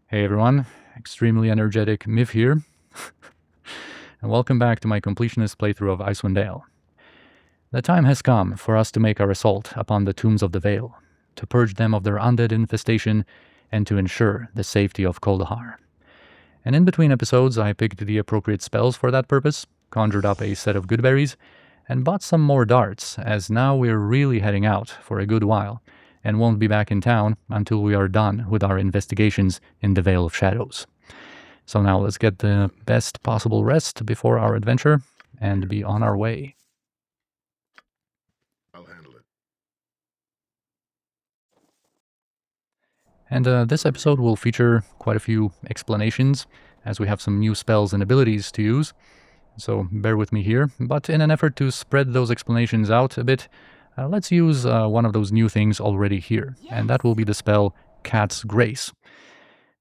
Hey everyone, extremely energetic Miv here, and welcome back to my Completionist playthrough of Icewind Dale. The time has come for us to make our assault upon the tombs of the Vale, to purge them of their undead infestation, and to ensure the safety of Koldahar. And in between episodes I picked the appropriate spells for that purpose, conjured up a set of good berries, and bought some more darts, as now we're really heading out for a good while, and won't be back in town until we are done with our investigations in the Vale of Shadows. So now let's get the best possible rest before our adventure, and be on our way. I'll handle it. And this episode will feature quite a few explanations, as we have some new spells and abilities to use, so bear with me here. But in an effort to spread those explanations out a bit, let's use one of those new things already here, and that will be the spell Cat's Grace.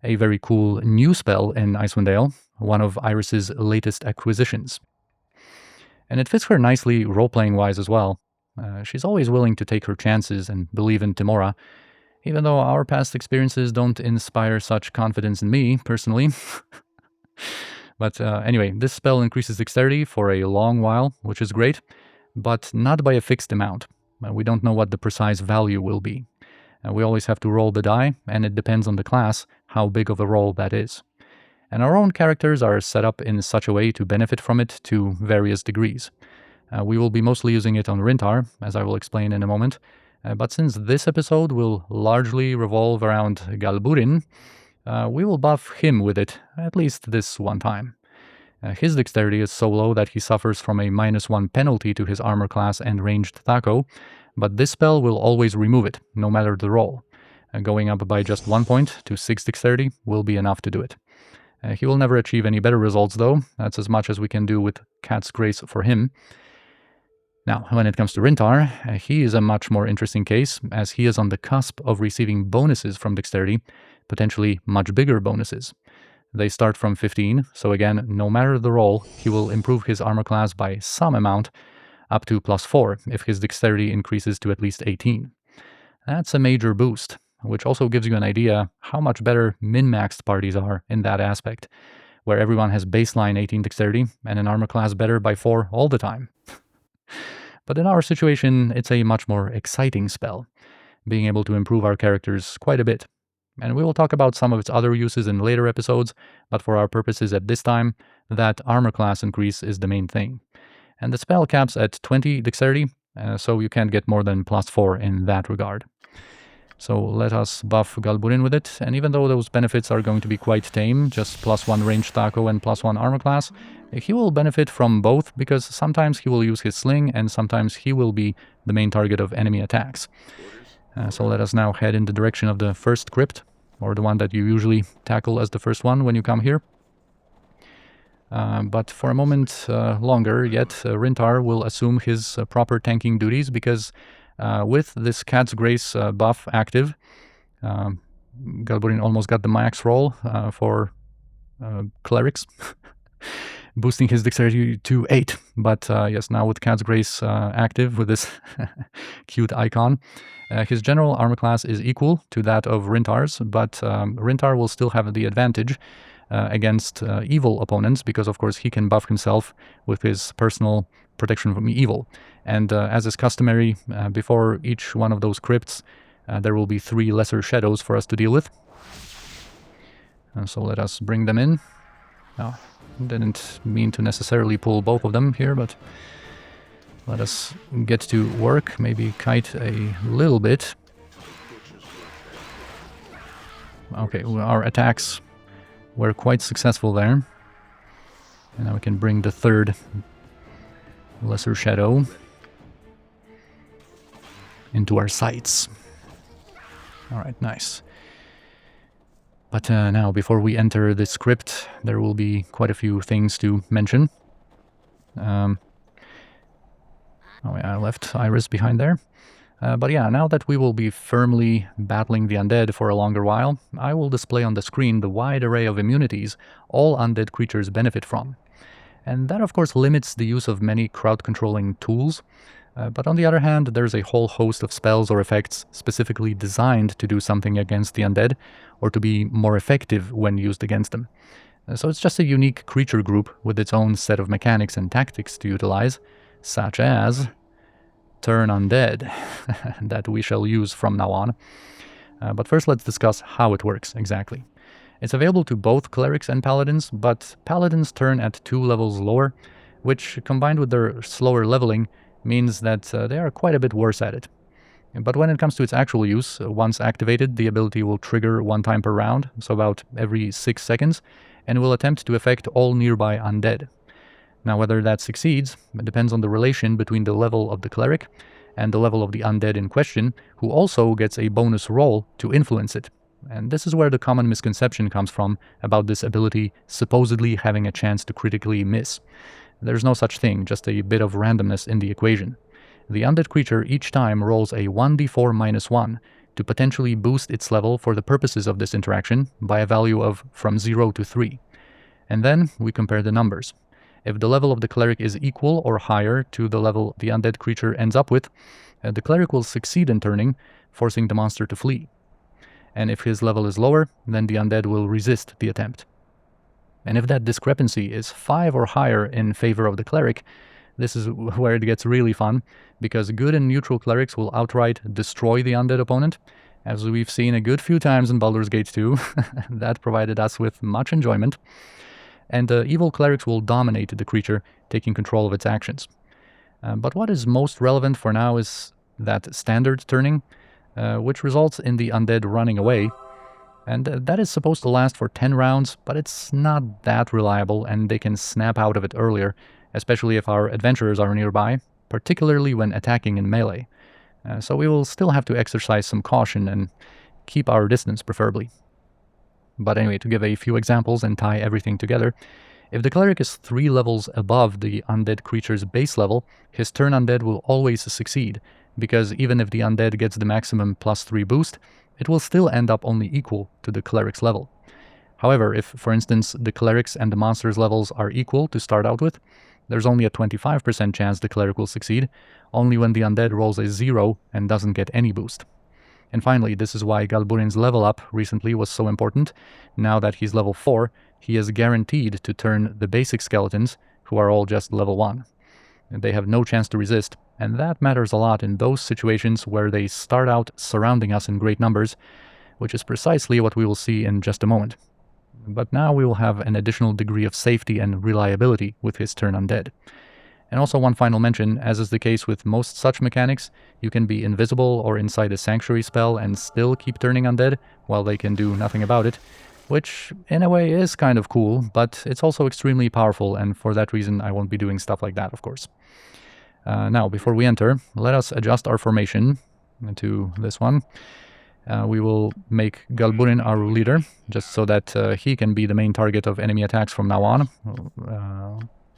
A very cool new spell in Icewind Dale, one of Iris's latest acquisitions. And it fits her nicely role-playing wise as well. She's always willing to take her chances and believe in Timora, even though our past experiences don't inspire such confidence in me, personally. But anyway, this spell increases dexterity for a long while, which is great, but not by a fixed amount. We don't know what the precise value will be. We always have to roll the die, and it depends on the class how big of a roll that is. And our own characters are set up in such a way to benefit from it to various degrees. We will be mostly using it on Rintar, as I will explain in a moment, but since this episode will largely revolve around Galburin, we will buff him with it, at least this one time. His dexterity is so low that he suffers from a -1 penalty to his armor class and ranged Thaco, but this spell will always remove it, no matter the roll. Going up by just 1 point to 6 dexterity will be enough to do it. He will never achieve any better results though, that's as much as we can do with Cat's Grace for him. Now, when it comes to Rintar, he is a much more interesting case, as he is on the cusp of receiving bonuses from dexterity, potentially much bigger bonuses. They start from 15, so again, no matter the roll, he will improve his armor class by some amount, up to +4 if his dexterity increases to at least 18. That's a major boost, which also gives you an idea how much better min-maxed parties are in that aspect, where everyone has baseline 18 dexterity and an armor class better by 4 all the time. But in our situation, it's a much more exciting spell, being able to improve our characters quite a bit. And we will talk about some of its other uses in later episodes, but for our purposes at this time, that armor class increase is the main thing. And the spell caps at 20 dexterity, so you can't get more than +4 in that regard. So let us buff Galburin with it, and even though those benefits are going to be quite tame, just +1 range Thaco and +1 armor class, he will benefit from both, because sometimes he will use his sling, and sometimes he will be the main target of enemy attacks. So let us now head in the direction of the First Crypt, or the one that you usually tackle as the first one when you come here. But for a moment longer yet, Rintar will assume his proper tanking duties, because with this Cat's Grace buff active, Galburin almost got the max roll for clerics, boosting his dexterity to 8. But yes, now with Cat's Grace active, with this cute icon, his general armor class is equal to that of Rintar's, but Rintar will still have the advantage against evil opponents, because of course he can buff himself with his personal protection from evil. And as is customary, before each one of those crypts, there will be 3 lesser shadows for us to deal with. So let us bring them in. Now, didn't mean to necessarily pull both of them here, but let us get to work, maybe kite a little bit. Okay, our attacks were quite successful there. And now we can bring the 3rd lesser shadow into our sights. Alright, nice. But now, before we enter this script, there will be quite a few things to mention. Oh yeah, I left Iris behind there. But yeah, now that we will be firmly battling the undead for a longer while, I will display on the screen the wide array of immunities all undead creatures benefit from. And that of course limits the use of many crowd-controlling tools, But on the other hand, there's a whole host of spells or effects specifically designed to do something against the undead, or to be more effective when used against them. So it's just a unique creature group with its own set of mechanics and tactics to utilize, such as Turn Undead, that we shall use from now on. But first let's discuss how it works exactly. It's available to both clerics and paladins, but paladins turn at 2 levels lower, which combined with their slower leveling means that they are quite a bit worse at it. But when it comes to its actual use, once activated, the ability will trigger 1 time per round, so about every 6 seconds, and will attempt to affect all nearby undead. Now whether that succeeds depends on the relation between the level of the cleric and the level of the undead in question, who also gets a bonus roll to influence it. And this is where the common misconception comes from about this ability supposedly having a chance to critically miss. There's no such thing, just a bit of randomness in the equation. The undead creature each time rolls a 1d4 minus 1 to potentially boost its level for the purposes of this interaction by a value of from 0 to 3. And then we compare the numbers. If the level of the cleric is equal or higher to the level the undead creature ends up with, the cleric will succeed in turning, forcing the monster to flee. And if his level is lower, then the undead will resist the attempt. And if that discrepancy is 5 or higher in favor of the cleric, this is where it gets really fun, because good and neutral clerics will outright destroy the undead opponent, as we've seen a good few times in Baldur's Gate 2. That provided us with much enjoyment. And evil clerics will dominate the creature, taking control of its actions. But what is most relevant for now is that standard turning, which results in the undead running away. And that is supposed to last for 10 rounds, but it's not that reliable, and they can snap out of it earlier, especially if our adventurers are nearby, particularly when attacking in melee. So we will still have to exercise some caution and keep our distance preferably. But anyway, to give a few examples and tie everything together, if the cleric is 3 levels above the undead creature's base level, his turn undead will always succeed, because even if the undead gets the maximum +3 boost, it will still end up only equal to the cleric's level. However, if, for instance, the cleric's and the monster's levels are equal to start out with, there's only a 25% chance the cleric will succeed, only when the undead rolls a 0 and doesn't get any boost. And finally, this is why Galburin's level up recently was so important. Now that he's level 4, he is guaranteed to turn the basic skeletons, who are all just level 1. They have no chance to resist, and that matters a lot in those situations where they start out surrounding us in great numbers, which is precisely what we will see in just a moment. But now we will have an additional degree of safety and reliability with his turn undead. And also one final mention, as is the case with most such mechanics, you can be invisible or inside a sanctuary spell and still keep turning undead, while they can do nothing about it, which in a way is kind of cool, but it's also extremely powerful, and for that reason I won't be doing stuff like that, of course. Now, before we enter, let us adjust our formation to this one. We will make Galburin our leader, just so that he can be the main target of enemy attacks from now on.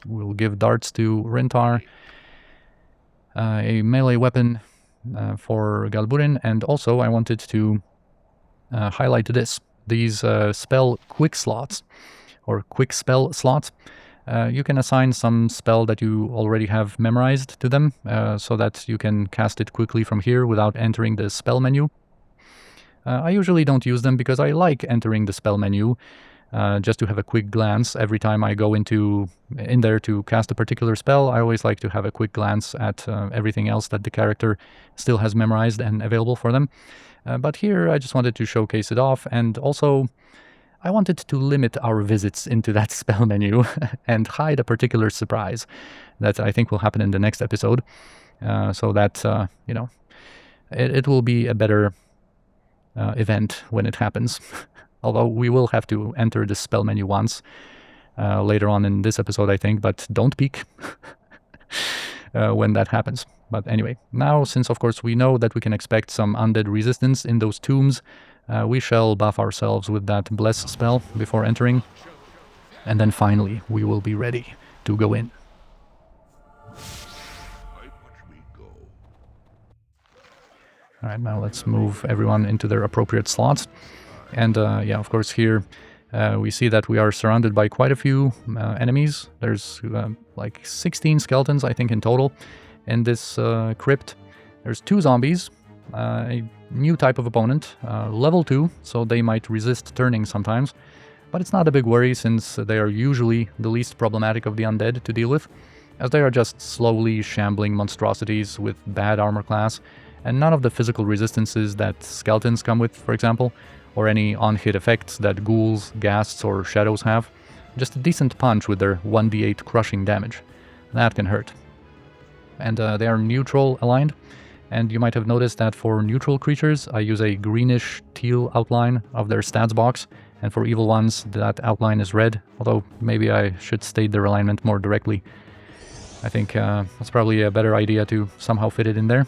We'll give darts to Rintar, a melee weapon for Galburin, and also I wanted to highlight this. These spell quick slots, or quick spell slots. You can assign some spell that you already have memorized to them, so that you can cast it quickly from here without entering the spell menu. I usually don't use them because I like entering the spell menu just to have a quick glance. Every time I go in there to cast a particular spell, I always like to have a quick glance at everything else that the character still has memorized and available for them. But here I just wanted to showcase it off, and also I wanted to limit our visits into that spell menu and hide a particular surprise that I think will happen in the next episode, so that, you know, it will be a better event when it happens. Although we will have to enter the spell menu once later on in this episode, I think, but don't peek when that happens. But anyway, now since of course we know that we can expect some undead resistance in those tombs, we shall buff ourselves with that bless spell before entering, and then finally we will be ready to go in. Alright, now let's move everyone into their appropriate slots. And yeah, of course here we see that we are surrounded by quite a few enemies. There's like 16 skeletons, I think, in total. in this crypt. There's 2 zombies, a new type of opponent, level 2, so they might resist turning sometimes. But it's not a big worry since they are usually the least problematic of the undead to deal with, as they are just slowly shambling monstrosities with bad armor class, and none of the physical resistances that skeletons come with, for example, or any on-hit effects that ghouls, ghasts, or shadows have. Just a decent punch with their 1d8 crushing damage. That can hurt. And they are neutral aligned, and you might have noticed that for neutral creatures I use a greenish teal outline of their stats box, and for evil ones that outline is red, although maybe I should state their alignment more directly. I think that's probably a better idea to somehow fit it in there.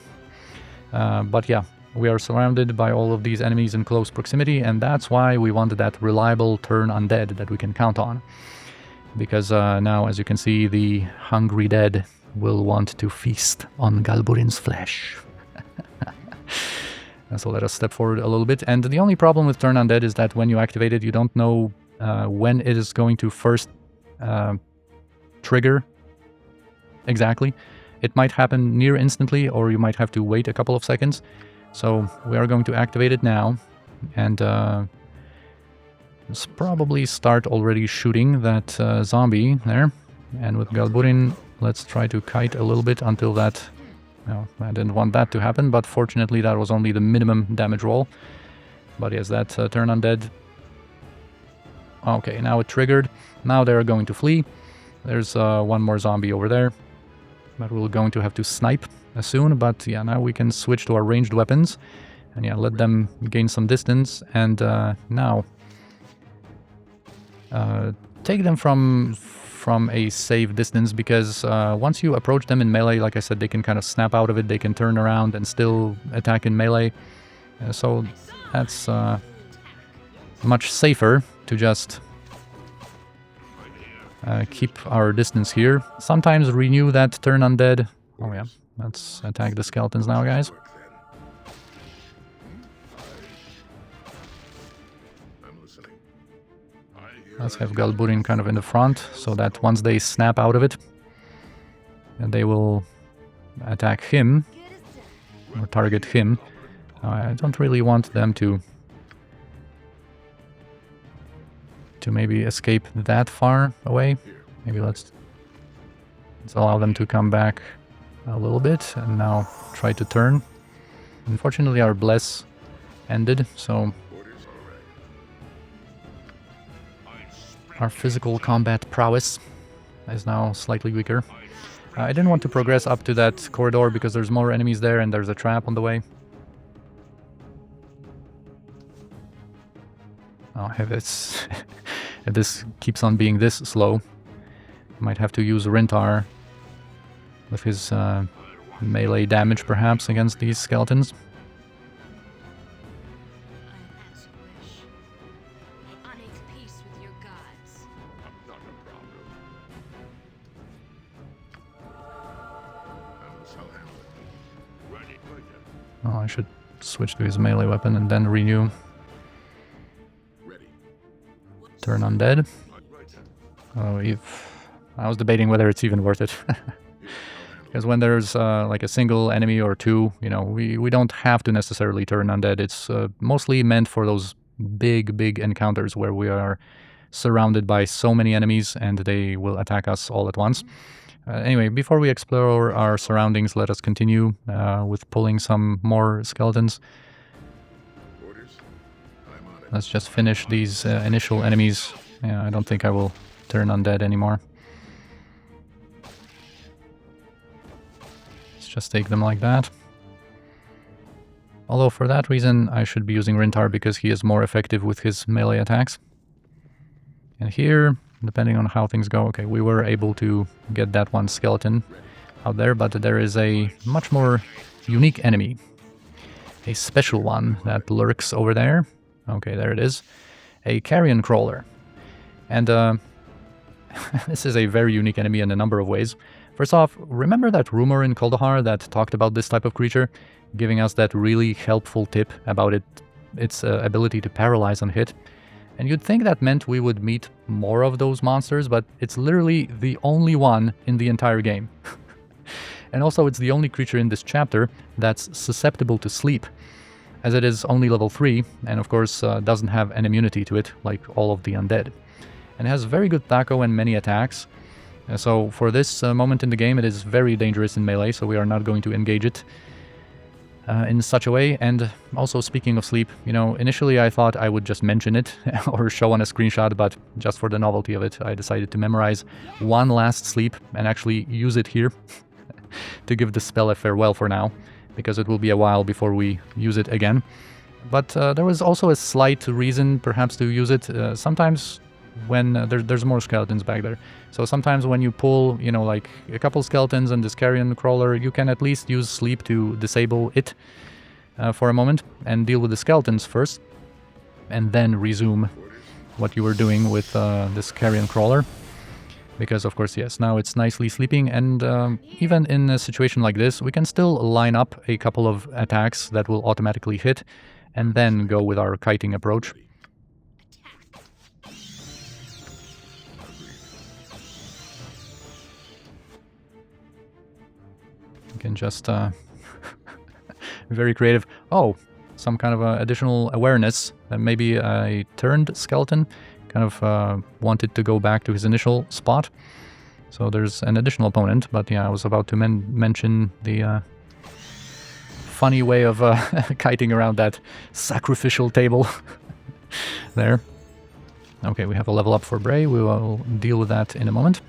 But yeah, we are surrounded by all of these enemies in close proximity, and that's why we want that reliable turn undead that we can count on. Because now, as you can see, the hungry dead will want to feast on Galburin's flesh. So let us step forward a little bit. And the only problem with Turn Undead is that when you activate it, you don't know when it is going to first trigger exactly. It might happen near instantly, or you might have to wait a couple of seconds. So we are going to activate it now. And let's probably start already shooting that zombie there. And with Galburin, let's try to kite a little bit until that... No, I didn't want that to happen, but fortunately that was only the minimum damage roll. But yes, that turn undead. Okay, now it triggered. Now they're going to flee. There's one more zombie over there. But we're going to have to snipe soon. But yeah, now we can switch to our ranged weapons. And yeah, let them gain some distance. And now take them from a safe distance, because once you approach them in melee, like I said, they can kind of snap out of it, they can turn around and still attack in melee. So that's much safer to just keep our distance here. Sometimes renew that turn undead. Oh yeah, let's attack the skeletons now, guys. Let's have Galburin kind of in the front, so that once they snap out of it, they will attack him, or target him. I don't really want them to maybe escape that far away. Maybe let's allow them to come back a little bit, and now try to turn. Unfortunately, our bless ended, so... Our physical combat prowess is now slightly weaker. I didn't want to progress up to that corridor because there's more enemies there and there's a trap on the way. Oh, if this keeps on being this slow, I might have to use Rintar with his melee damage perhaps against these skeletons. Oh, I should switch to his melee weapon and then renew. Turn undead. Oh, I was debating whether it's even worth it. Because when there's like a single enemy or two, you know, we don't have to necessarily turn undead. It's mostly meant for those big encounters where we are surrounded by so many enemies and they will attack us all at once. Anyway, before we explore our surroundings, let us continue with pulling some more skeletons. Let's just finish these initial enemies. Yeah, I don't think I will turn undead anymore. Let's just take them like that. Although for that reason, I should be using Rintar because he is more effective with his melee attacks. And here... Depending on how things go. Okay, we were able to get that one skeleton out there, but there is a much more unique enemy. A special one that lurks over there. Okay, there it is. A carrion crawler. And this is a very unique enemy in a number of ways. First off, remember that rumor in Kuldahar that talked about this type of creature, giving us that really helpful tip about its ability to paralyze on hit? And you'd think that meant we would meet more of those monsters, but it's literally the only one in the entire game. And also it's the only creature in this chapter that's susceptible to sleep, as it is only level 3, and of course doesn't have an immunity to it, like all of the undead. And has very good Thaco and many attacks, so for this moment in the game it is very dangerous in melee, so we are not going to engage it in such a way. And also, speaking of sleep, you know, initially I thought I would just mention it or show on a screenshot, but just for the novelty of it, I decided to memorize one last sleep and actually use it here to give the spell a farewell for now, because it will be a while before we use it again. But there was also a slight reason perhaps to use it. Sometimes when there's more skeletons back there, so sometimes when you pull, you know, like a couple skeletons and this carrion crawler, you can at least use sleep to disable it for a moment and deal with the skeletons first, and then resume what you were doing with this carrion crawler. Because of course, yes, now it's nicely sleeping, and even in a situation like this, we can still line up a couple of attacks that will automatically hit, and then go with our kiting approach. You can just... very creative. Oh, some kind of additional awareness that maybe a turned skeleton kind of wanted to go back to his initial spot. So there's an additional opponent, but yeah, I was about to mention the funny way of kiting around that sacrificial table there. Okay, we have a level up for Brey. We will deal with that in a moment.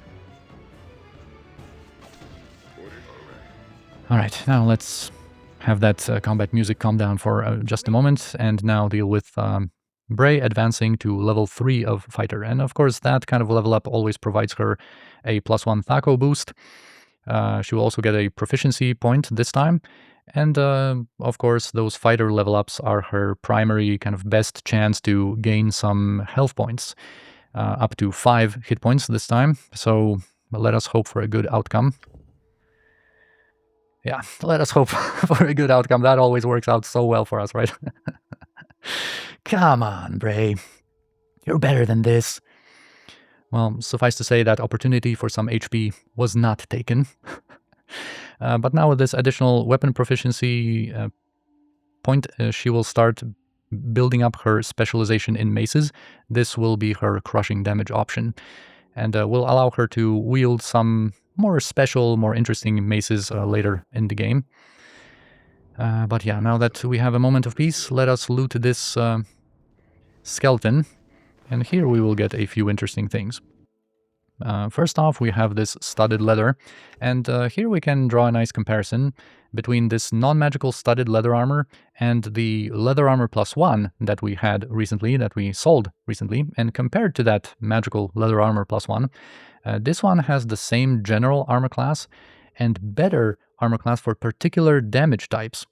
Alright, now let's have that combat music calm down for just a moment, and now deal with Brey advancing to level 3 of Fighter. And of course, that kind of level up always provides her a +1 Thaco boost. She will also get a proficiency point this time. And of course, those Fighter level ups are her primary kind of best chance to gain some health points. Up to 5 hit points this time. So let us hope for a good outcome. Yeah, let us hope for a good outcome. That always works out so well for us, right? Come on, Brey. You're better than this. Well, suffice to say that opportunity for some HP was not taken. But now with this additional weapon proficiency point, she will start building up her specialization in maces. This will be her crushing damage option, and will allow her to wield some more special, more interesting maces later in the game. But yeah, now that we have a moment of peace, let us loot this skeleton, and here we will get a few interesting things. First off, we have this studded leather, and here we can draw a nice comparison between this non-magical studded leather armor and the leather armor +1 that we had recently, that we sold recently, and compared to that magical leather armor +1, this one has the same general armor class and better armor class for particular damage types,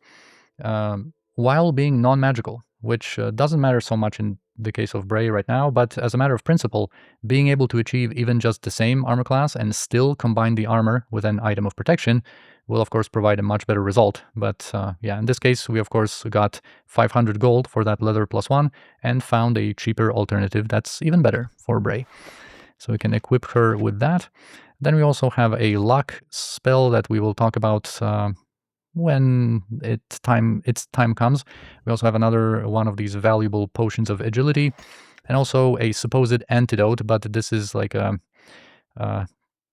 while being non-magical, which doesn't matter so much in the case of Brey right now, but as a matter of principle, being able to achieve even just the same armor class and still combine the armor with an item of protection will of course provide a much better result. But yeah, in this case we of course got 500 gold for that leather +1 and found a cheaper alternative that's even better for Brey. So we can equip her with that. Then we also have a lock spell that we will talk about when its time comes. We also have another one of these valuable potions of agility, and also a supposed antidote, but this is like a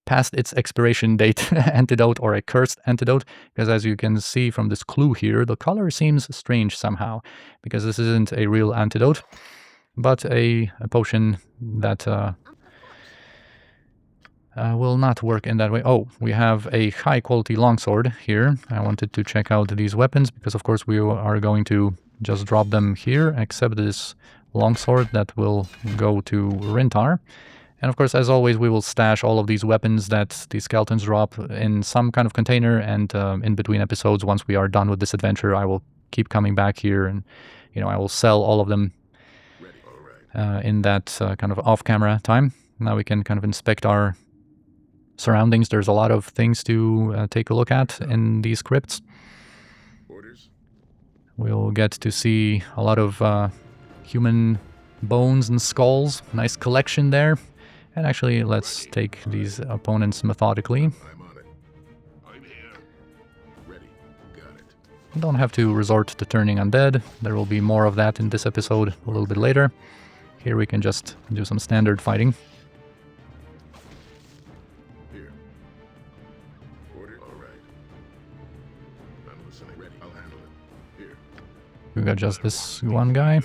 past its expiration date antidote, or a cursed antidote, because as you can see from this clue here, the color seems strange somehow, because this isn't a real antidote, but a potion that will not work in that way. Oh, we have a high quality longsword here. I wanted to check out these weapons because of course we are going to just drop them here, except this longsword that will go to Rintar. And of course, as always, we will stash all of these weapons that the skeletons drop in some kind of container, and in between episodes, once we are done with this adventure, I will keep coming back here, and you know, I will sell all of them in that kind of off-camera time. Now we can kind of inspect our surroundings. There's a lot of things to take a look at in these crypts. We'll get to see a lot of human bones and skulls. Nice collection there. And actually, let's take these opponents methodically. don't have to resort to turning undead. There will be more of that in this episode a little bit later. Here we can just do some standard fighting. Here. Order. All right. I'm listening. Ready. I'll handle it. Here. We got just this one guy.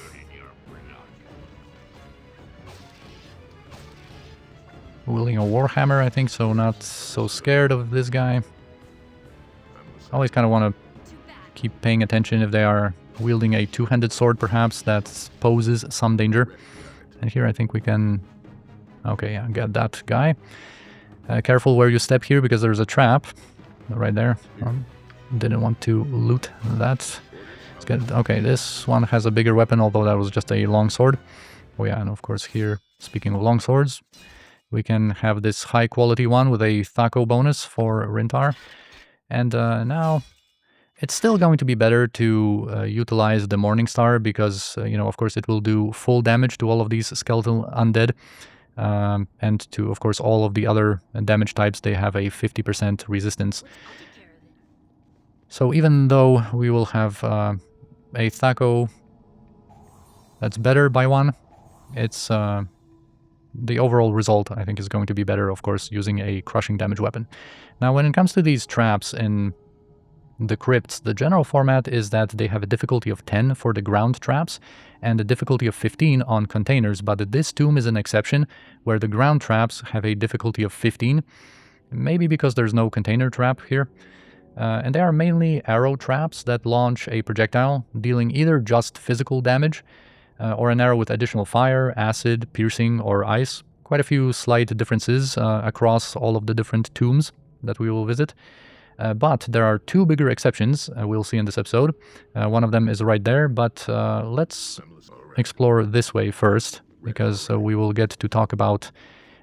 Wielding a warhammer, I think, so not so scared of this guy. I always kind of want to keep paying attention if they are wielding a two-handed sword, perhaps, that poses some danger. And here I think we can... Okay, yeah, get that guy. Careful where you step here, because there's a trap right there. Didn't want to loot that. Let's get... Okay, this one has a bigger weapon, although that was just a long sword. Oh yeah, and of course here, speaking of long swords, we can have this high-quality one with a Thaco bonus for Rintar. And now, it's still going to be better to utilize the Morningstar because, you know, of course it will do full damage to all of these skeletal undead. And to, of course, all of the other damage types, they have a 50% resistance. So even though we will have a Thaco that's better by one, it's... the overall result, I think, is going to be better, of course, using a crushing damage weapon. Now, when it comes to these traps in the crypts, the general format is that they have a difficulty of 10 for the ground traps and a difficulty of 15 on containers, but this tomb is an exception, where the ground traps have a difficulty of 15, maybe because there's no container trap here. And they are mainly arrow traps that launch a projectile, dealing either just physical damage, or an arrow with additional fire, acid, piercing, or ice. Quite a few slight differences across all of the different tombs that we will visit. But there are two bigger exceptions we'll see in this episode. One of them is right there, but let's explore this way first, because we will get to talk about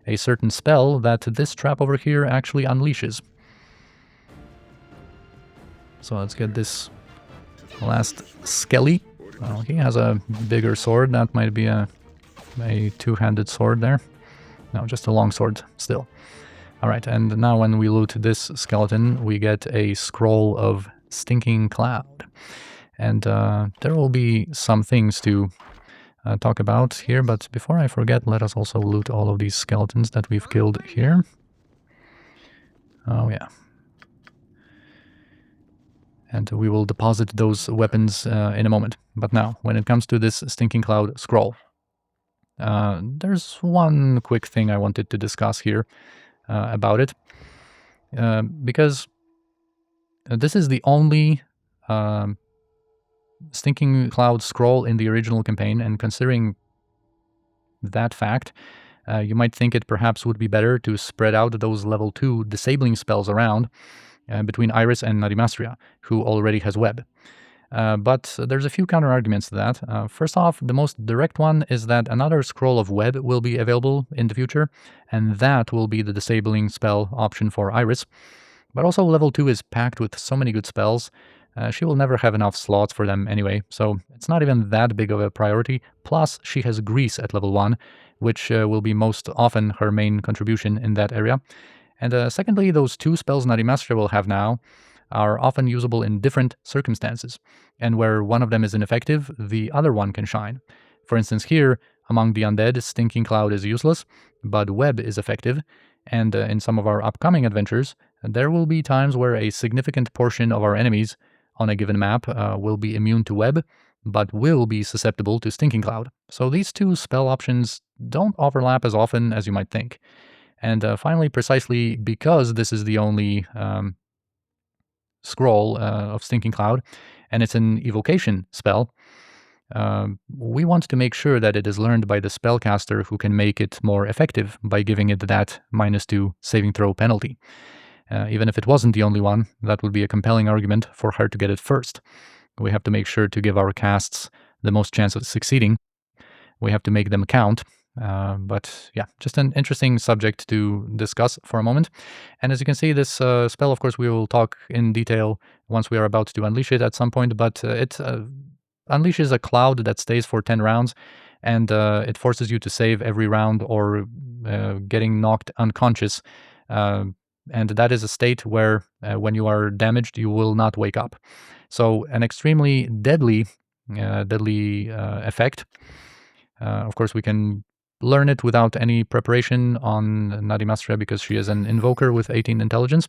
a certain spell that this trap over here actually unleashes. So let's get this last skelly. Well, he has a bigger sword. That might be a two-handed sword there. No, just a long sword still. Alright, and now when we loot this skeleton, we get a scroll of Stinking Cloud. And there will be some things to talk about here, but before I forget, let us also loot all of these skeletons that we've killed here. Oh yeah. And we will deposit those weapons in a moment. But now, when it comes to this Stinking Cloud scroll, there's one quick thing I wanted to discuss here about it. Because this is the only Stinking Cloud scroll in the original campaign, and considering that fact, you might think it perhaps would be better to spread out those level 2 disabling spells around between Iris and Nadimastia, who already has web. But there's a few counter-arguments to that. First off, the most direct one is that another scroll of web will be available in the future, and that will be the disabling spell option for Iris. But also level 2 is packed with so many good spells, she will never have enough slots for them anyway, so it's not even that big of a priority. Plus, she has Grease at level 1, which will be most often her main contribution in that area. And secondly, those 2 spells Nadimastia will have now are often usable in different circumstances, and where one of them is ineffective, the other one can shine. For instance, here, among the undead, Stinking Cloud is useless, but Web is effective, and in some of our upcoming adventures, there will be times where a significant portion of our enemies on a given map will be immune to Web, but will be susceptible to Stinking Cloud. So these 2 spell options don't overlap as often as you might think. And finally, precisely because this is the only scroll of Stinking Cloud, and it's an evocation spell, we want to make sure that it is learned by the spellcaster who can make it more effective by giving it that -2 saving throw penalty. Even if it wasn't the only one, that would be a compelling argument for her to get it first. We have to make sure to give our casts the most chance of succeeding. We have to make them count. But yeah, just an interesting subject to discuss for a moment. And as you can see, this spell, of course, we will talk in detail once we are about to unleash it at some point, but it unleashes a cloud that stays for 10 rounds, and it forces you to save every round or getting knocked unconscious. And that is a state where when you are damaged, you will not wake up. So an extremely deadly effect. Of course, we can learn it without any preparation on Nadimastria because she is an invoker with 18 intelligence.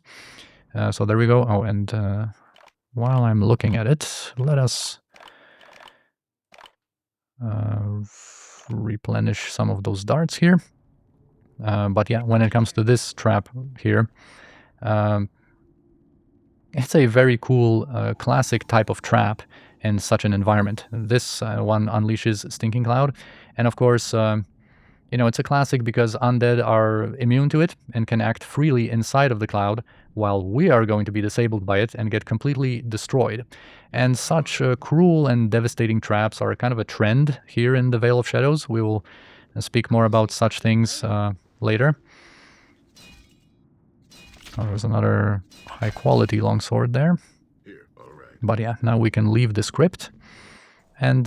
So there we go. Oh, and while I'm looking at it, let us replenish some of those darts here. But yeah, when it comes to this trap here, it's a very cool classic type of trap in such an environment. This one unleashes Stinking Cloud, and of course, you know, it's a classic because undead are immune to it and can act freely inside of the cloud, while we are going to be disabled by it and get completely destroyed. And such cruel and devastating traps are kind of a trend here in the Vale of Shadows. We will speak more about such things later. Oh, there's another high-quality longsword there. Here, all right. But yeah, now we can leave this crypt and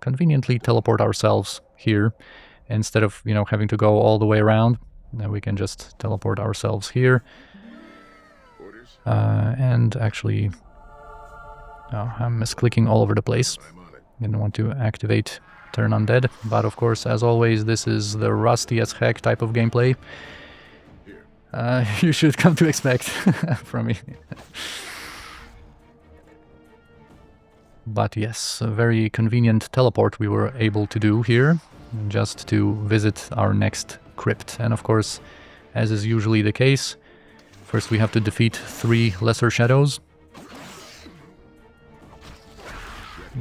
conveniently teleport ourselves here. Instead of, you know, having to go all the way around, now we can just teleport ourselves here. Orders? And actually, oh, I'm misclicking all over the place. I'm on it. Didn't want to activate Turn Undead, but of course, as always, this is the rusty as heck type of gameplay. Here. You should come to expect from me. But yes, a very convenient teleport we were able to do here, just to visit our next crypt. And of course, as is usually the case, first we have to defeat 3 lesser shadows.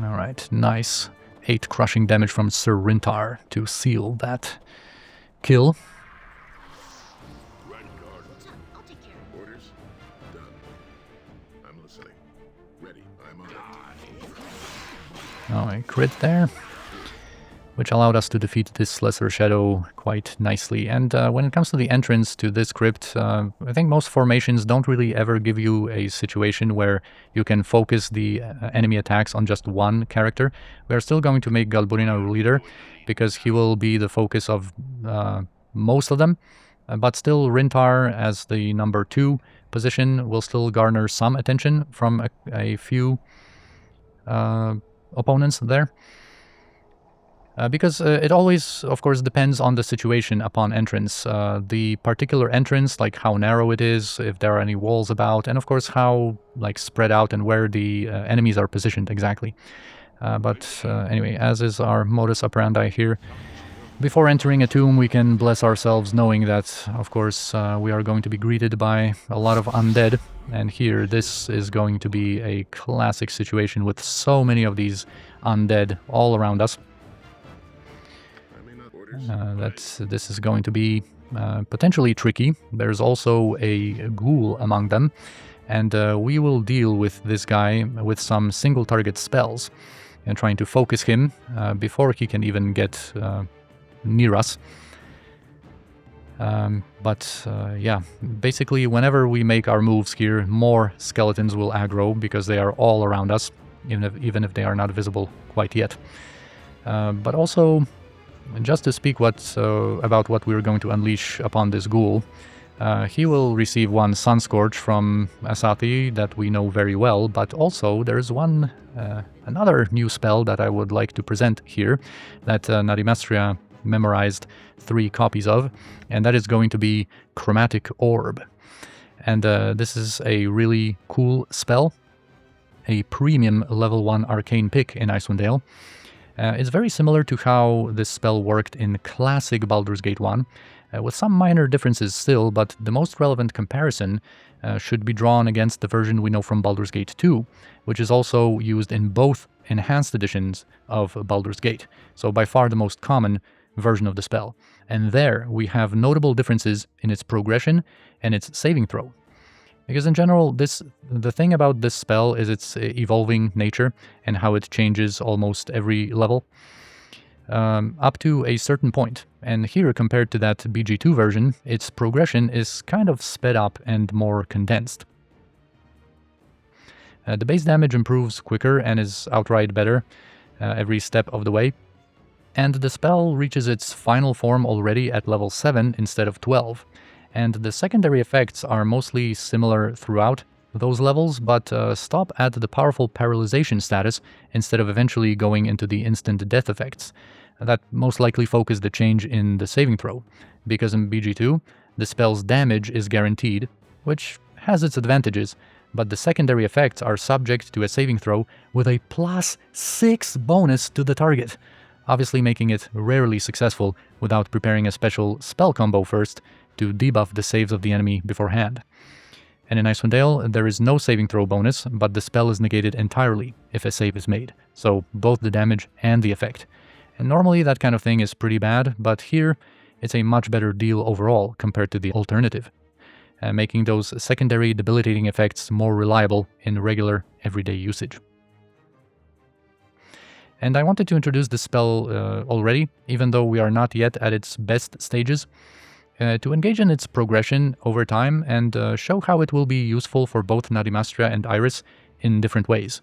Alright, nice. 8 crushing damage from Sir Rintar to seal that kill. Right guard. Orders? Done. I'm listening. Ready. I'm on it. Oh, a crit there, which allowed us to defeat this lesser shadow quite nicely. And when it comes to the entrance to this crypt, I think most formations don't really ever give you a situation where you can focus the enemy attacks on just one character. We are still going to make Galburin our leader, because he will be the focus of most of them. But still, Rintar as the number 2 position will still garner some attention from a few opponents there. Because it always, of course, depends on the situation upon entrance. The particular entrance, like how narrow it is, if there are any walls about, and of course how like spread out and where the enemies are positioned exactly. But anyway, as is our modus operandi here, before entering a tomb we can bless ourselves knowing that, of course, we are going to be greeted by a lot of undead. And here, this is going to be a classic situation with so many of these undead all around us. This is going to be potentially tricky. There's also a ghoul among them, and we will deal with this guy with some single target spells and trying to focus him before he can even get near us. Yeah, basically whenever we make our moves here, more skeletons will aggro because they are all around us, even if they are not visible quite yet. But also, just to speak about what we're going to unleash upon this ghoul, he will receive 1 Sun Scourge from Asathi that we know very well, but also there's another new spell that I would like to present here that Nadimastria memorized 3 copies of, and that is going to be Chromatic Orb. And this is a really cool spell, a premium level 1 arcane pick in Icewind Dale. It's very similar to how this spell worked in classic Baldur's Gate 1, with some minor differences still, but the most relevant comparison should be drawn against the version we know from Baldur's Gate 2, which is also used in both enhanced editions of Baldur's Gate, so by far the most common version of the spell. And there we have notable differences in its progression and its saving throw. Because in general, the thing about this spell is its evolving nature and how it changes almost every level up to a certain point. And here, compared to that BG2 version, its progression is kind of sped up and more condensed. The base damage improves quicker and is outright better every step of the way. And the spell reaches its final form already at level 7 instead of 12. And the secondary effects are mostly similar throughout, those levels, but stop at the powerful paralyzation status instead of eventually going into the instant death effects. That most likely focus the change in the saving throw, because in BG2, the spell's damage is guaranteed, which has its advantages, but the secondary effects are subject to a saving throw with a +6 bonus to the target, obviously making it rarely successful without preparing a special spell combo first to debuff the saves of the enemy beforehand. And in Icewind Dale, there is no saving throw bonus, but the spell is negated entirely if a save is made, so both the damage and the effect. And normally that kind of thing is pretty bad, but here it's a much better deal overall compared to the alternative, making those secondary debilitating effects more reliable in regular everyday usage. And I wanted to introduce this spell already, even though we are not yet at its best stages, to engage in its progression over time and show how it will be useful for both Nadimastra and Iris in different ways.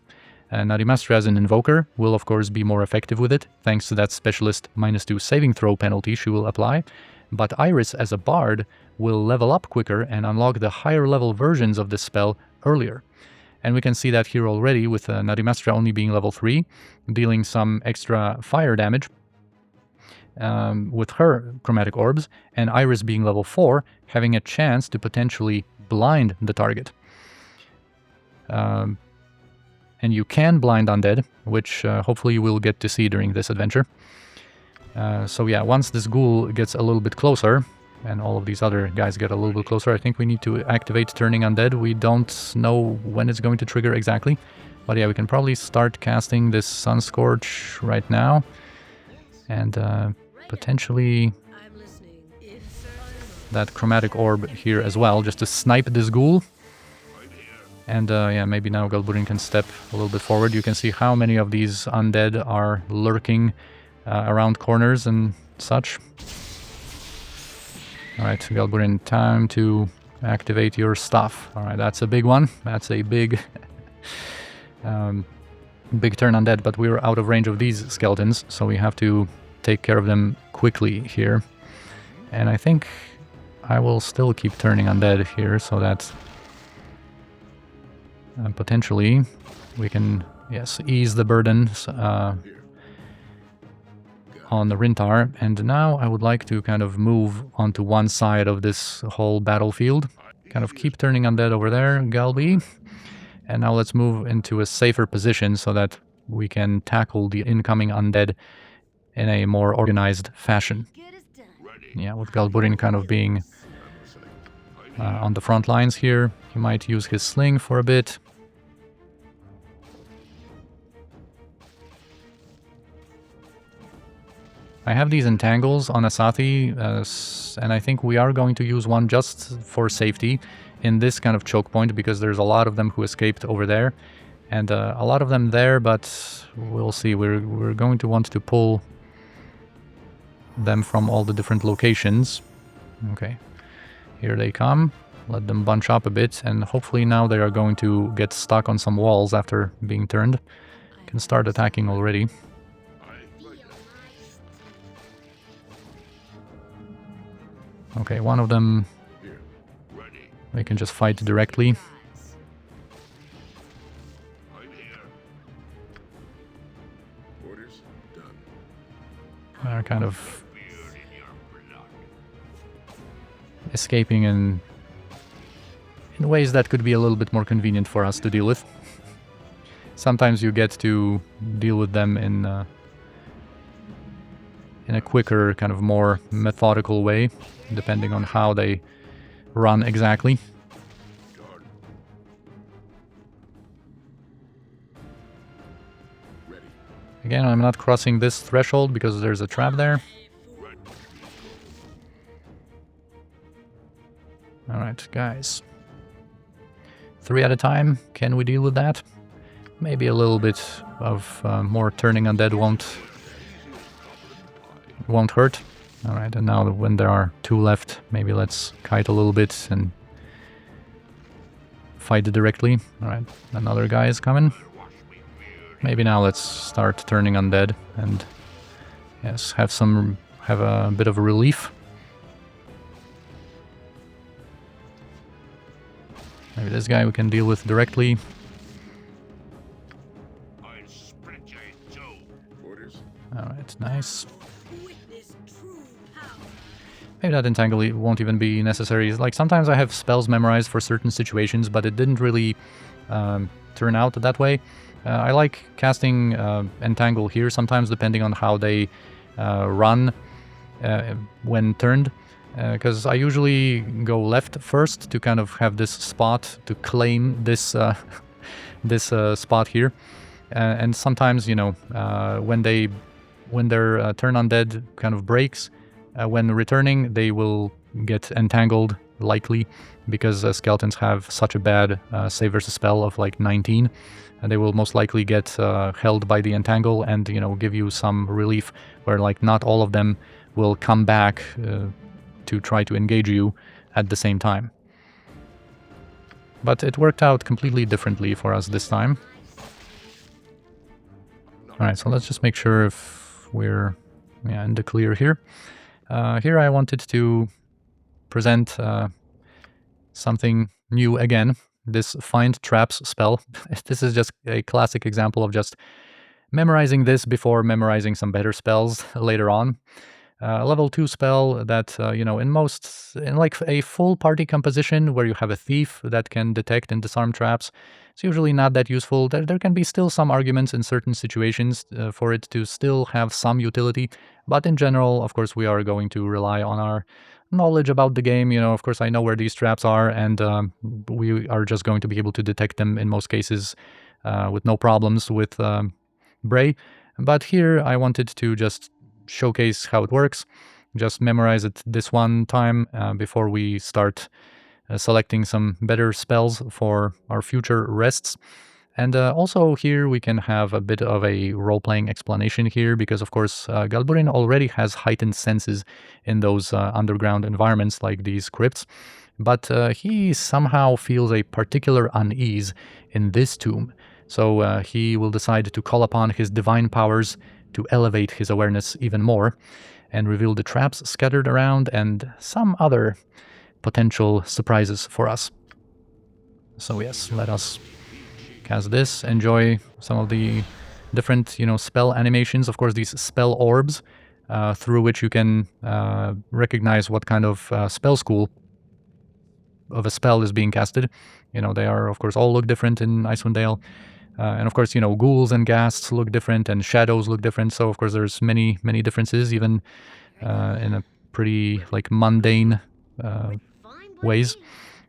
Nadimastra as an invoker will of course be more effective with it, thanks to that specialist -2 saving throw penalty she will apply, but Iris as a bard will level up quicker and unlock the higher level versions of this spell earlier. And we can see that here already with Nadimastra only being level 3, dealing some extra fire damage with her Chromatic Orbs, and Iris being level 4, having a chance to potentially blind the target. And you can blind Undead, which hopefully you will get to see during this adventure. So yeah, once this ghoul gets a little bit closer, and all of these other guys get a little bit closer, I think we need to activate Turning Undead. We don't know when it's going to trigger exactly, but yeah, we can probably start casting this Sunscorch right now, and potentially that Chromatic Orb here as well, just to snipe this ghoul. And yeah, maybe now Galburin can step a little bit forward. You can see how many of these undead are lurking around corners and such. Alright, Galburin, time to activate your stuff. Alright, that's a big one. That's a big big turn undead, but we're out of range of these skeletons, so we have to take care of them quickly here. And I think I will still keep turning undead here, so that potentially we can, yes, ease the burdens on the Rintar. And now I would like to kind of move onto one side of this whole battlefield. Kind of keep turning undead over there, Galbi. And now let's move into a safer position so that we can tackle the incoming undead in a more organized fashion. Yeah, with Galburin kind of being on the front lines here. He might use his sling for a bit. I have these entangles on Asathi, and I think we are going to use one just for safety in this kind of choke point, because there's a lot of them who escaped over there, and a lot of them there, but we'll see. We're going to want to pull them from all the different locations. Okay, here they come. Let them bunch up a bit, and hopefully now they are going to get stuck on some walls after being turned. Can start attacking already. Okay, one of them, they can just fight directly. They're kind of escaping in ways that could be a little bit more convenient for us to deal with. Sometimes you get to deal with them in a quicker, kind of more methodical way, depending on how they run exactly. Again, I'm not crossing this threshold because there's a trap there. Alright, guys. 3 at a time. Can we deal with that? Maybe a little bit of more turning undead won't hurt. Alright, and now when there are 2 left, maybe let's kite a little bit and fight directly. Alright, another guy is coming. Maybe now let's start turning undead and, yes, have a bit of a relief. Maybe Maybe this guy we can deal with directly. Alright, nice. Maybe that entangle won't even be necessary. Like, sometimes I have spells memorized for certain situations, but it didn't really turn out that way. I like casting entangle here sometimes, depending on how they run when turned. Because I usually go left first to kind of have this spot to claim this this spot here, and sometimes, you know, when their turn undead kind of breaks, when returning they will get entangled likely, because skeletons have such a bad save versus spell of like 19, and they will most likely get held by the entangle and, you know, give you some relief where like not all of them will come back to try to engage you at the same time. But it worked out completely differently for us this time. Alright, so let's just make sure if we're in the clear here. Here I wanted to present something new again, this Find Traps spell. This is just a classic example of just memorizing this before memorizing some better spells later on. Level 2 spell that, you know, in like a full party composition where you have a thief that can detect and disarm traps, it's usually not that useful. There can be still some arguments in certain situations for it to still have some utility, but in general, of course, we are going to rely on our knowledge about the game. You know, of course, I know where these traps are, and we are just going to be able to detect them in most cases with no problems with Brey. But here I wanted to just showcase how it works, just memorize it this one time before we start selecting some better spells for our future rests. And also here we can have a bit of a role-playing explanation here, because of course Galburin already has heightened senses in those underground environments like these crypts, but he somehow feels a particular unease in this tomb. So he will decide to call upon his divine powers to elevate his awareness even more and reveal the traps scattered around and some other potential surprises for us. So yes, let us cast this, enjoy some of the different, you know, spell animations. Of course, these spell orbs through which you can recognize what kind of spell school of a spell is being casted. You know, they are, of course, all look different in Icewind Dale. And of course, you know, ghouls and ghasts look different and shadows look different. So of course there's many differences, even in a pretty like mundane ways.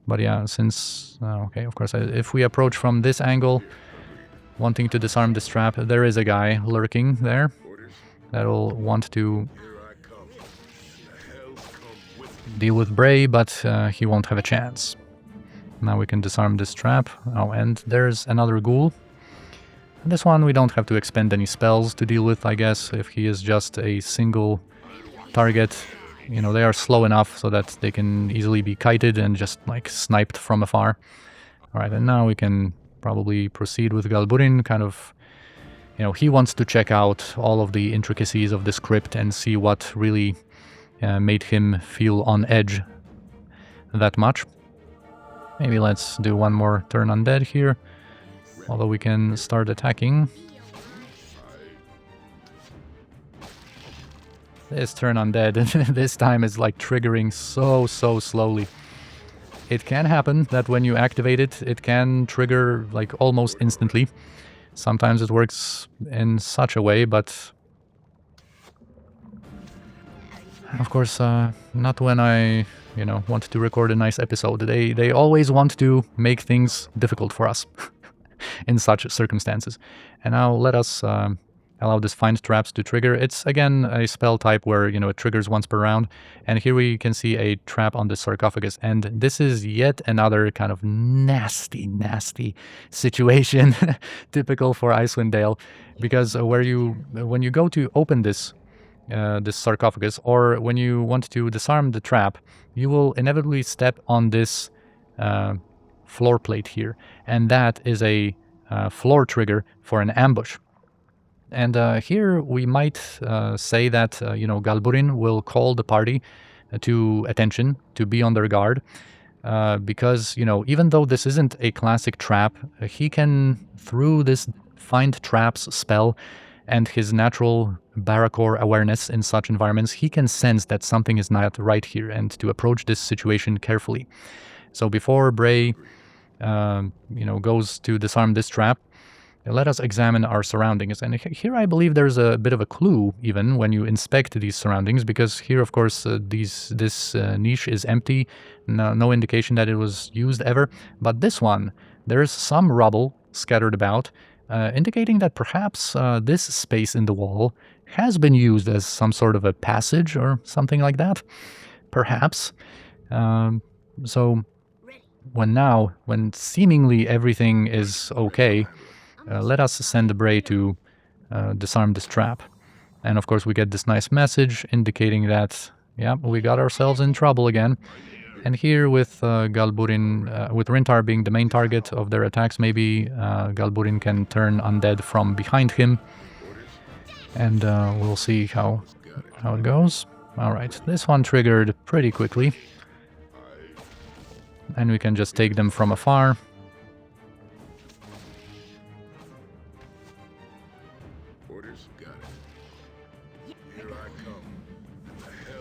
But yeah, since, okay, of course, if we approach from this angle, wanting to disarm this trap, there is a guy lurking there that'll want to deal with Brey, but he won't have a chance. Now we can disarm this trap. Oh, and there's another ghoul. This one we don't have to expend any spells to deal with, I guess, if he is just a single target. You know, they are slow enough so that they can easily be kited and just like sniped from afar. Alright, and now we can probably proceed with Galburin, kind of, you know, he wants to check out all of the intricacies of this crypt and see what really made him feel on edge that much. Maybe let's do one more turn undead here. Although we can start attacking. This turn undead, this time is like triggering so slowly. It can happen that when you activate it, it can trigger like almost instantly. Sometimes it works in such a way, but of course, not when I, you know, want to record a nice episode. They always want to make things difficult for us. In such circumstances. And now let us allow this Find Traps to trigger. It's again a spell type where, you know, it triggers once per round. And here we can see a trap on the sarcophagus. And this is yet another kind of nasty situation typical for Icewind Dale. Because when you go to open this this sarcophagus, or when you want to disarm the trap, you will inevitably step on this floor plate here, and that is a floor trigger for an ambush. And here we might say that you know, Galburin will call the party to attention, to be on their guard, because, you know, even though this isn't a classic trap, he can, through this Find Traps spell and his natural Barakor awareness in such environments, he can sense that something is not right here and to approach this situation carefully. So before Brey, you know, goes to disarm this trap, let us examine our surroundings. And here I believe there's a bit of a clue even when you inspect these surroundings, because here, of course, this niche is empty, no indication that it was used ever. But this one, there's some rubble scattered about, indicating that perhaps this space in the wall has been used as some sort of a passage or something like that. Perhaps. So when seemingly everything is okay, let us send Brey to disarm this trap. And of course we get this nice message indicating that, yeah, we got ourselves in trouble again. And here with Galburin, with Rintar being the main target of their attacks, maybe Galburin can turn undead from behind him. And we'll see how it goes. Alright, this one triggered pretty quickly. And we can just take them from afar.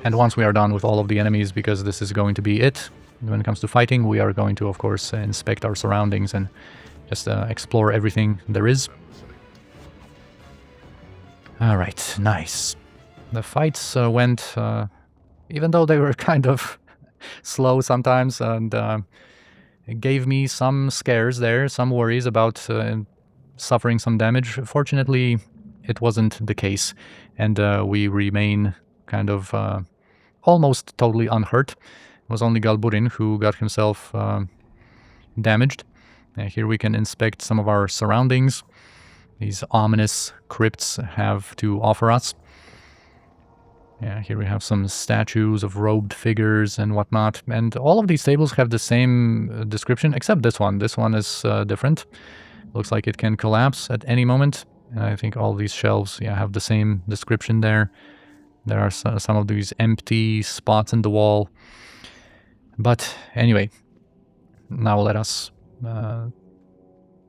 And once we are done with all of the enemies, because this is going to be it when it comes to fighting, we are going to, of course, inspect our surroundings and just explore everything there is. Alright, nice. The fights went, even though they were kind of slow sometimes, and it gave me some scares there, some worries about suffering some damage. Fortunately, it wasn't the case, and we remain kind of almost totally unhurt. It was only Galburin who got himself damaged. Here we can inspect some of our surroundings. These ominous crypts have to offer us. Yeah, here we have some statues of robed figures and whatnot. And all of these tables have the same description, except this one. This one is different. Looks like it can collapse at any moment. And I think all these shelves, yeah, have the same description there. There are some of these empty spots in the wall. But anyway, now let us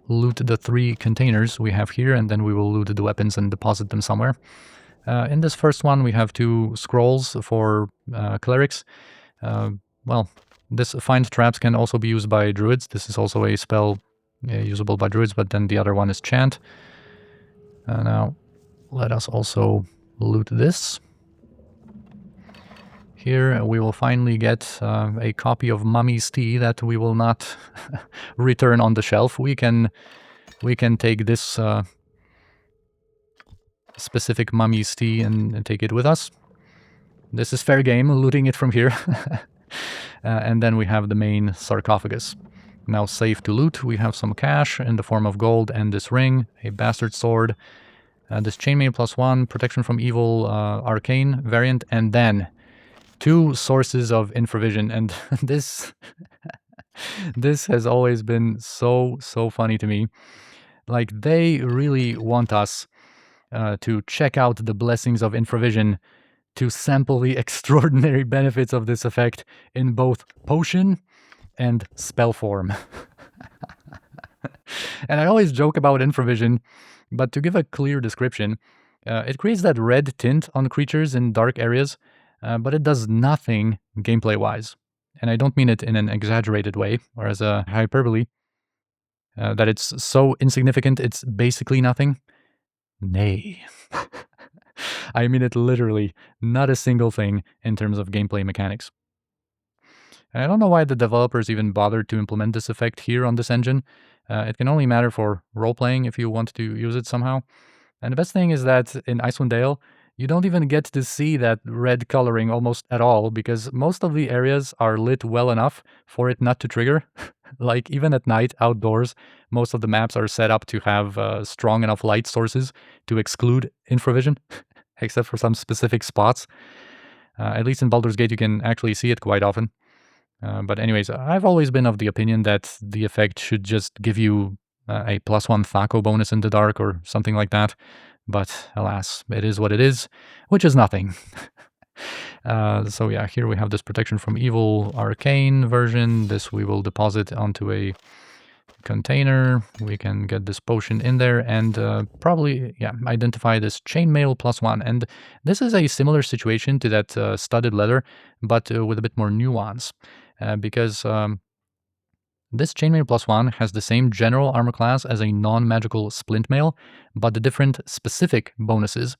loot the 3 containers we have here, and then we will loot the weapons and deposit them somewhere. In this first one, we have 2 scrolls for clerics. Well, this Find Traps can also be used by druids. This is also a spell usable by druids, but then the other one is Chant. Now, let us also loot this. Here we will finally get a copy of Mummy's Tea that we will not return on the shelf. We can take this specific Mummy's Tea and take it with us. This is fair game, looting it from here. And then we have the main sarcophagus. Now safe to loot. We have some cash in the form of gold and this ring, a bastard sword, this chainmail +1, protection from evil arcane variant, and then 2 sources of infravision. And this this has always been so funny to me. Like, they really want us to check out the blessings of infravision, to sample the extraordinary benefits of this effect in both potion and spell form. And I always joke about infravision, but to give a clear description, it creates that red tint on creatures in dark areas, but it does nothing gameplay-wise. And I don't mean it in an exaggerated way, or as a hyperbole, that it's so insignificant it's basically nothing. Nay. I mean it literally, not a single thing in terms of gameplay mechanics. And I don't know why the developers even bothered to implement this effect here on this engine. It can only matter for role-playing if you want to use it somehow. And the best thing is that in Icewind Dale, you don't even get to see that red coloring almost at all, because most of the areas are lit well enough for it not to trigger. Like, even at night, outdoors, most of the maps are set up to have strong enough light sources to exclude infravision, except for some specific spots. At least in Baldur's Gate, you can actually see it quite often. But anyways, I've always been of the opinion that the effect should just give you a +1 Thaco bonus in the dark or something like that. But alas, it is what it is, which is nothing. So yeah, here we have this protection from evil arcane version. This we will deposit onto a container. We can get this potion in there and probably, yeah, identify this chainmail +1. And this is a similar situation to that studded leather, but with a bit more nuance, because this chainmail +1 has the same general armor class as a non-magical splint mail, but the different specific bonuses.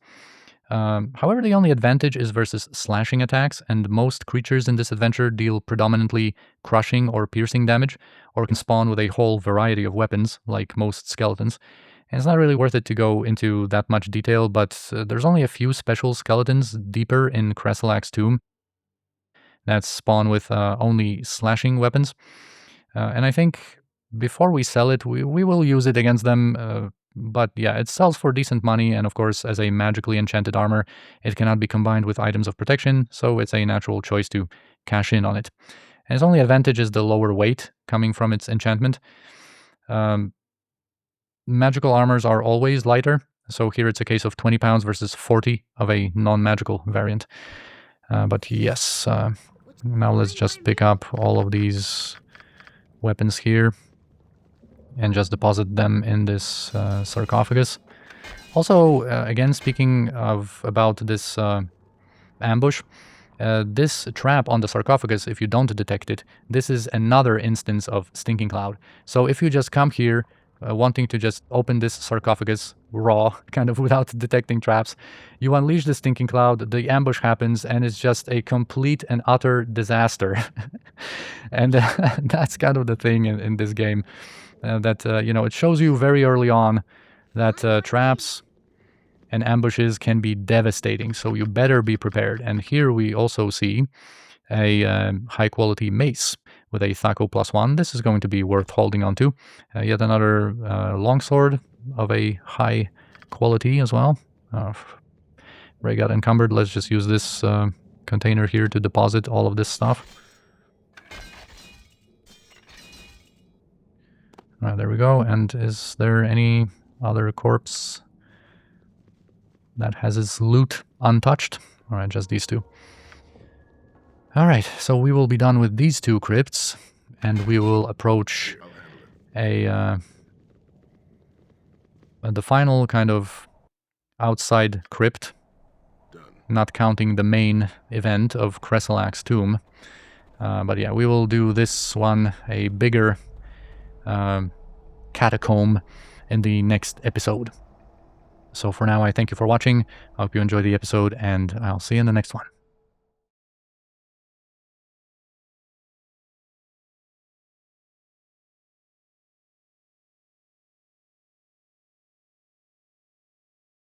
However, the only advantage is versus slashing attacks, and most creatures in this adventure deal predominantly crushing or piercing damage, or can spawn with a whole variety of weapons, like most skeletons. And it's not really worth it to go into that much detail, but there's only a few special skeletons deeper in Cresselak's tomb that spawn with only slashing weapons. And I think before we sell it, we will use it against them. But yeah, it sells for decent money, and of course, as a magically enchanted armor, it cannot be combined with items of protection, so it's a natural choice to cash in on it. And its only advantage is the lower weight coming from its enchantment. Magical armors are always lighter, so here it's a case of 20 pounds versus 40 of a non-magical variant. But yes, now let's just pick up all of these weapons here and just deposit them in this sarcophagus. Also, again, speaking about this ambush, this trap on the sarcophagus, if you don't detect it, this is another instance of Stinking Cloud. So if you just come here wanting to just open this sarcophagus raw, kind of without detecting traps, you unleash the Stinking Cloud, the ambush happens, and it's just a complete and utter disaster. And that's kind of the thing in this game. That it shows you very early on that traps and ambushes can be devastating, so you better be prepared. And here we also see a high-quality mace with a Thaco +1. This is going to be worth holding on to. Yet another longsword of a high quality as well. Brey got encumbered. Let's just use this container here to deposit all of this stuff. There we go. And is there any other corpse that has its loot untouched? All right, just these two. All right, so we will be done with these two crypts, and we will approach the final kind of outside crypt, not counting the main event of Cresselak's tomb. But yeah, we will do this one, a bigger catacomb, in the next episode. So for now, I thank you for watching. I hope you enjoyed the episode, and I'll see you in the next one.